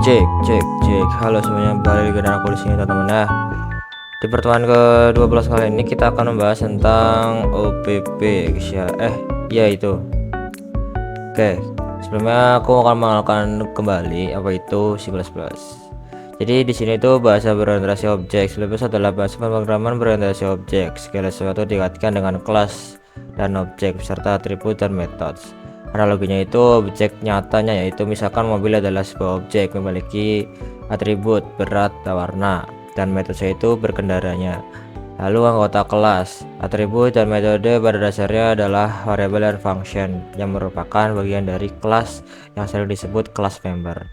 Cek. Halo semuanya, balik lagi dengan aku di sini teman-teman ya. Di pertemuan ke-12 kali ini kita akan membahas tentang OPP guys ya. Iya itu. Oke, sebelumnya aku akan mengenalkan kembali apa itu C++. Jadi di sini itu bahasa berorientasi objek. C++ adalah bahasa pemrograman berorientasi objek. Segala sesuatu dikaitkan dengan kelas dan objek beserta atribut dan metode. Analoginya itu objek nyatanya yaitu misalkan mobil adalah sebuah objek memiliki atribut berat, warna, dan metode itu berkendaranya. Lalu anggota kelas, atribut dan metode pada dasarnya adalah variabel dan function yang merupakan bagian dari kelas yang sering disebut kelas member.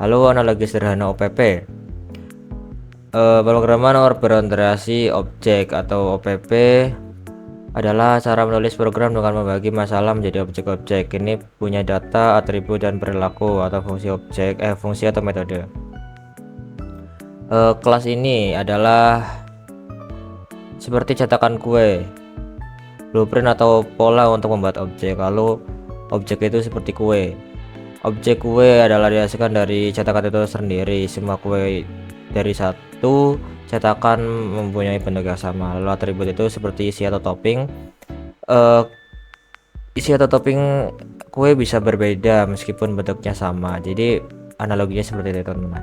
Lalu analogi sederhana OPP, pemrograman berorientasi objek atau OPP adalah cara menulis program dengan membagi masalah menjadi objek-objek. Ini punya data, atribut, dan perilaku atau fungsi objek, fungsi atau metode. Kelas ini adalah seperti cetakan kue, blueprint atau pola untuk membuat objek. Lalu objek itu seperti kue. Objek kue adalah dihasilkan dari cetakan itu sendiri. Semua kue dari satu cetakan mempunyai bentuk yang sama. Lalu atribut itu seperti isi atau topping. Isi atau topping kue bisa berbeda meskipun bentuknya sama. Jadi analoginya seperti itu teman-teman.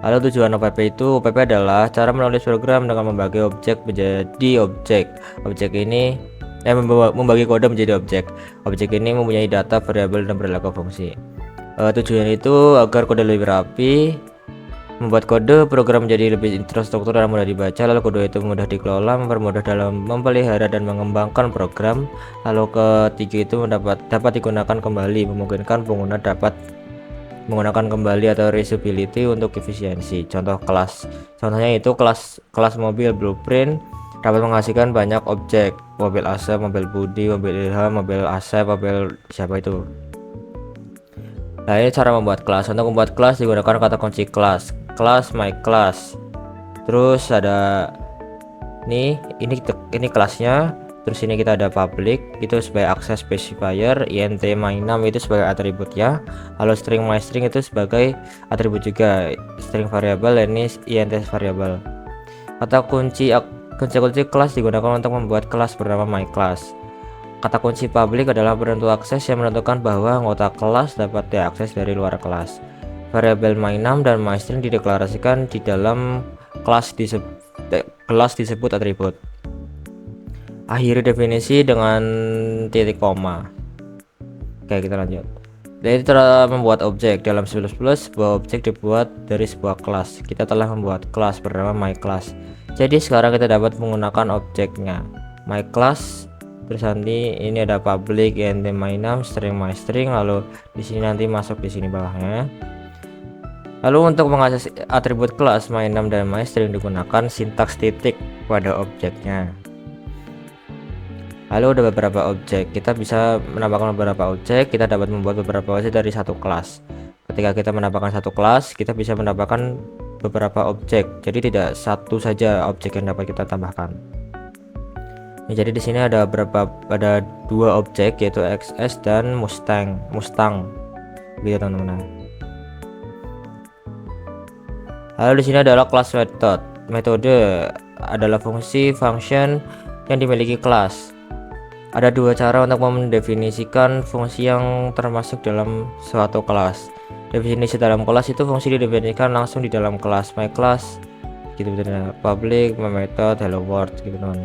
Lalu tujuan OPP itu, OPP adalah cara menulis program dengan membagi objek menjadi objek. Objek ini membagi kode menjadi objek. Objek ini mempunyai data, variabel, dan perilaku fungsi. Tujuan itu agar kode lebih rapi, membuat kode program menjadi lebih terstruktur dan mudah dibaca. Lalu kode itu mudah dikelola, mempermudah dalam memelihara dan mengembangkan program. Lalu ketiga itu dapat digunakan kembali, memungkinkan pengguna dapat menggunakan kembali atau reusability untuk efisiensi. Contohnya itu kelas mobil blueprint dapat menghasilkan banyak objek, mobil Asep, mobil Budi, mobil Ilham, mobil Asep, mobil siapa itu. Nah, ini cara membuat kelas. Untuk membuat kelas digunakan kata kunci kelas my class. Terus ada ini kelasnya. Terus ini kita ada public itu sebagai access specifier, int my_num itu sebagai atributnya. Lalu string my_string itu sebagai atribut juga, string variable ini int variable. Kata kunci kelas digunakan untuk membuat kelas bernama myClass. Kata kunci public adalah penentu akses yang menentukan bahwa anggota kelas dapat diakses dari luar kelas. Variabel my_num dan my_string dideklarasikan di dalam kelas disebut atribut. Akhiri definisi dengan titik koma. Oke, kita lanjut. Jadi cara membuat objek dalam C++, sebuah objek dibuat dari sebuah kelas. Kita telah membuat kelas bernama myClass. Jadi sekarang kita dapat menggunakan objeknya myClass. Terus nanti ini ada public int my_num, string my_string, lalu di sini nanti masuk di sini bawahnya. Lalu untuk mengakses atribut kelas my_num dan my_string digunakan sintaks titik pada objeknya. Lalu ada beberapa objek, kita bisa menambahkan beberapa objek, kita dapat membuat beberapa objek dari satu kelas. Ketika kita menambahkan satu kelas, kita bisa menambahkan beberapa objek, jadi tidak satu saja objek yang dapat kita tambahkan. Jadi di sini ada dua objek yaitu XS dan Mustang, gitu teman-teman. Lalu di sini adalah kelas metode adalah fungsi function yang dimiliki kelas. Ada dua cara untuk mendefinisikan fungsi yang termasuk dalam suatu kelas. Definisi dalam kelas itu fungsi didefinisikan langsung di dalam kelas myClass, gitu betul, public, method, hello world, gitu teman.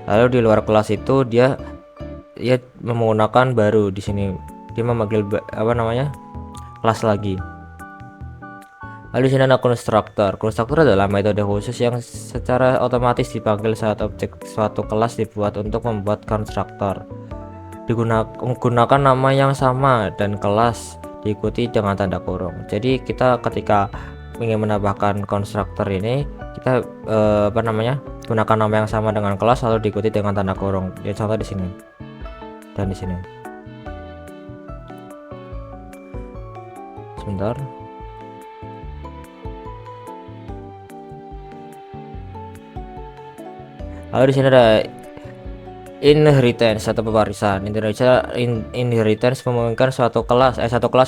Lalu di luar kelas itu dia menggunakan baru di sini dia memanggil kelas lagi. Lalu di sini ada konstruktor. Konstruktor adalah metode khusus yang secara otomatis dipanggil saat objek suatu kelas dibuat untuk membuat konstruktor. Menggunakan nama yang sama dan kelas diikuti dengan tanda kurung. Jadi kita ketika ingin menambahkan konstruktor ini kita gunakan nama yang sama dengan kelas lalu diikuti dengan tanda kurung. Ya, contoh di sini dan di sini. Sebentar. Lalu di sini ada Inheritance atau pewarisan. Inheritance memungkinkan satu kelas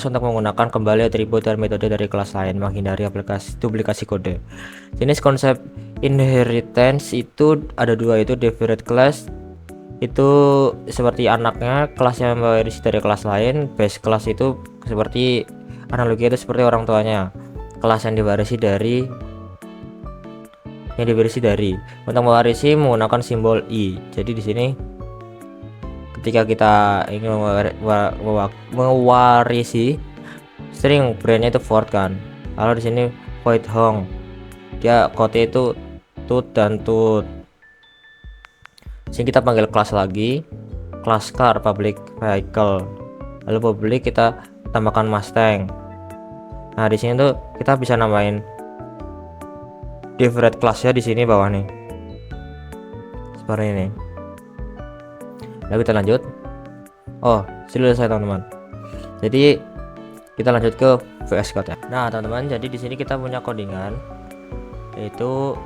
untuk menggunakan kembali atribut dan metode dari kelas lain, menghindari duplikasi kode. Jenis konsep inheritance itu ada dua, itu derived class, itu seperti anaknya kelas yang mewarisi dari kelas lain. Base class itu seperti analogi itu seperti orang tuanya, kelas yang diwarisi dari untuk mewarisi menggunakan simbol i. Jadi di sini ketika kita ingin mewarisi string, brandnya itu Ford kan, lalu di sini void hong, dia kode itu tut dan tut. Sini kita panggil kelas lagi, kelas car public vehicle, lalu public kita tambahkan Mustang. Nah di sini tuh kita bisa namain different classnya di sini bawah nih, seperti ini. Lalu kita lanjut. Oh, selesai teman-teman. Jadi kita lanjut ke VS Code ya. Nah teman-teman, jadi di sini kita punya codingan, yaitu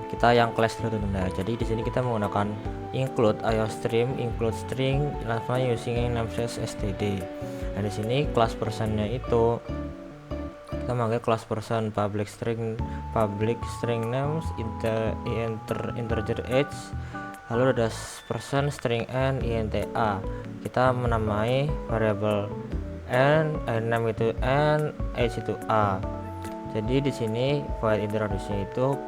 kita yang class dulu teman-teman. Jadi di sini kita menggunakan include IOStream, include string, using namespace std. Nah di sini class personnya itu kita pakai class person public string names integer age, lalu ada person string n inta. Kita menamai variable n, name itu n, age itu a. Jadi di sini void introduce itu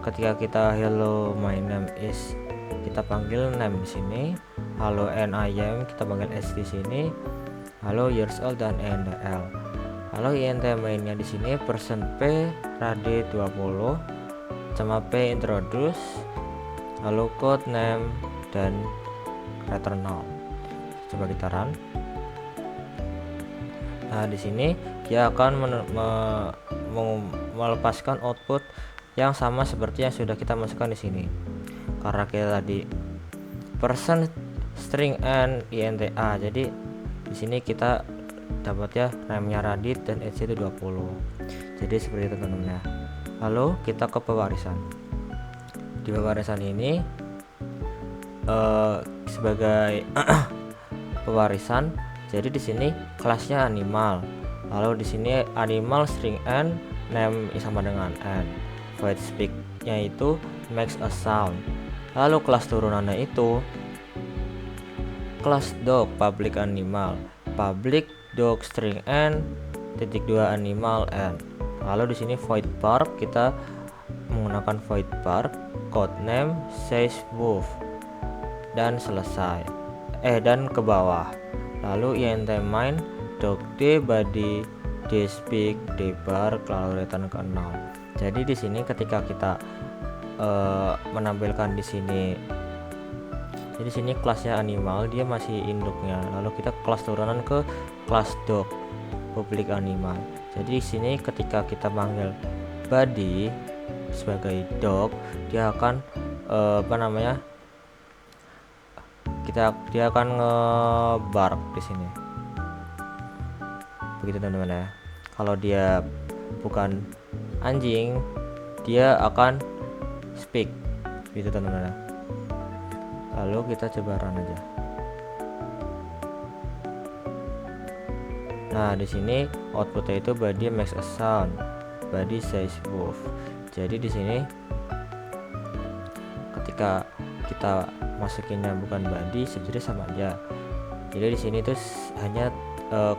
ketika kita hello my name is, kita panggil name di sini, halo and I am kita panggil age di sini, halo years old dan ndl. Lalu int mainnya di sini person p radi 20 sama p introduce, lalu code name dan return 0. Coba kita run. Nah di sini dia akan melepaskan output yang sama seperti yang sudah kita masukkan di sini, karena kita tadi person string n inta. Jadi di sini kita dapat ya name-nya Radit dan age itu 20. Jadi seperti itu teman-teman ya. Lalu kita ke pewarisan. Di pewarisan ini sebagai pewarisan, jadi di sini kelasnya animal. Lalu di sini animal string n, name sama dengan n. Void speak-nya itu makes a sound. Lalu kelas turunannya itu kelas dog public animal, public dog string n titik 2 animal n. Lalu di sini void park, kita menggunakan void park code name says wolf dan selesai. Dan ke bawah. Lalu int main dog d body d speak d bar, lalu return ke 0. Jadi di sini ketika kita menampilkan di sini, jadi sini kelasnya animal, dia masih induknya. Lalu kita kelas turunan ke kelas dog public animal. Jadi di sini ketika kita panggil body sebagai dog, dia akan dia akan ngebark di sini. Begitu teman-teman ya. Kalau dia bukan anjing, dia akan speak. Gitu teman-teman ya. Lalu kita coba run aja. Nah di sini outputnya itu body makes a sound, body says wolf. Jadi di sini ketika kita masukinnya bukan body, sebenarnya sama aja. Jadi di sini itu hanya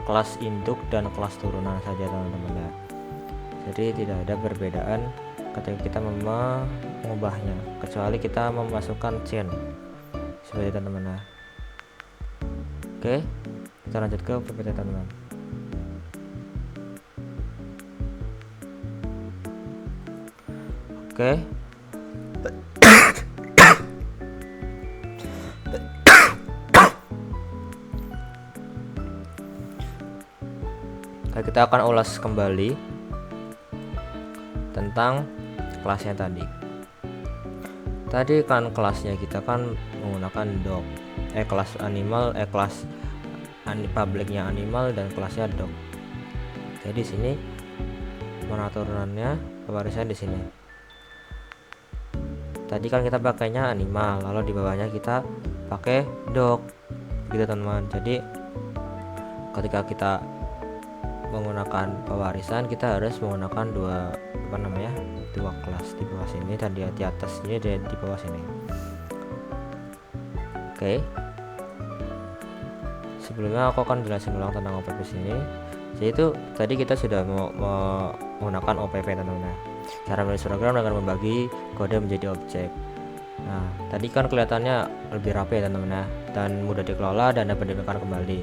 kelas induk dan kelas turunan saja teman-teman ya. Jadi tidak ada perbedaan ketika kita mengubahnya, kecuali kita memasukkan chain seperti itu teman-teman. Oke, kita lanjut ke PPT teman-teman. Oke. Kita akan ulas kembali tentang kelasnya tadi. Tadi kan kelasnya kita kan menggunakan dog, kelas animal, kelas publicnya animal dan kelasnya dog. Jadi sini turunannya pewarisan di sini. Tadi kan kita pakainya animal, lalu di bawahnya kita pakai doc gitu teman-teman. Jadi ketika kita menggunakan pewarisan, kita harus menggunakan dua kelas di bawah sini dan di atas ini dan di bawah sini. Oke. Sebelumnya aku akan jelasin ulang tentang OPP sini. Yaitu tadi kita sudah menggunakan OPP teman-teman. Cara menulis program dengan membagi kode menjadi objek. Nah, tadi kan kelihatannya lebih rapi ya teman-teman, dan mudah dikelola dan dapat digunakan kembali.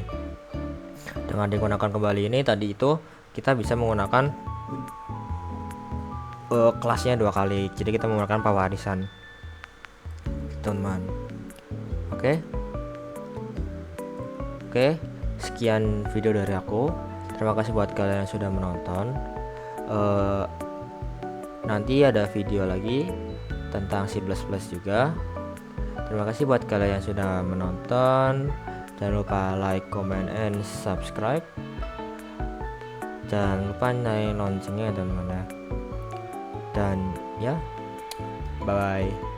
Dengan digunakan kembali ini tadi itu kita bisa menggunakan kelasnya 2 kali. Jadi kita menggunakan pewarisan, teman-teman. Oke, sekian video dari aku. Terima kasih buat kalian yang sudah menonton. Nanti ada video lagi tentang C++ juga. Terima kasih buat kalian yang sudah menonton. Jangan lupa like, comment, and subscribe. Jangan lupa nyalain loncengnya teman-teman ya. Dan ya, bye bye.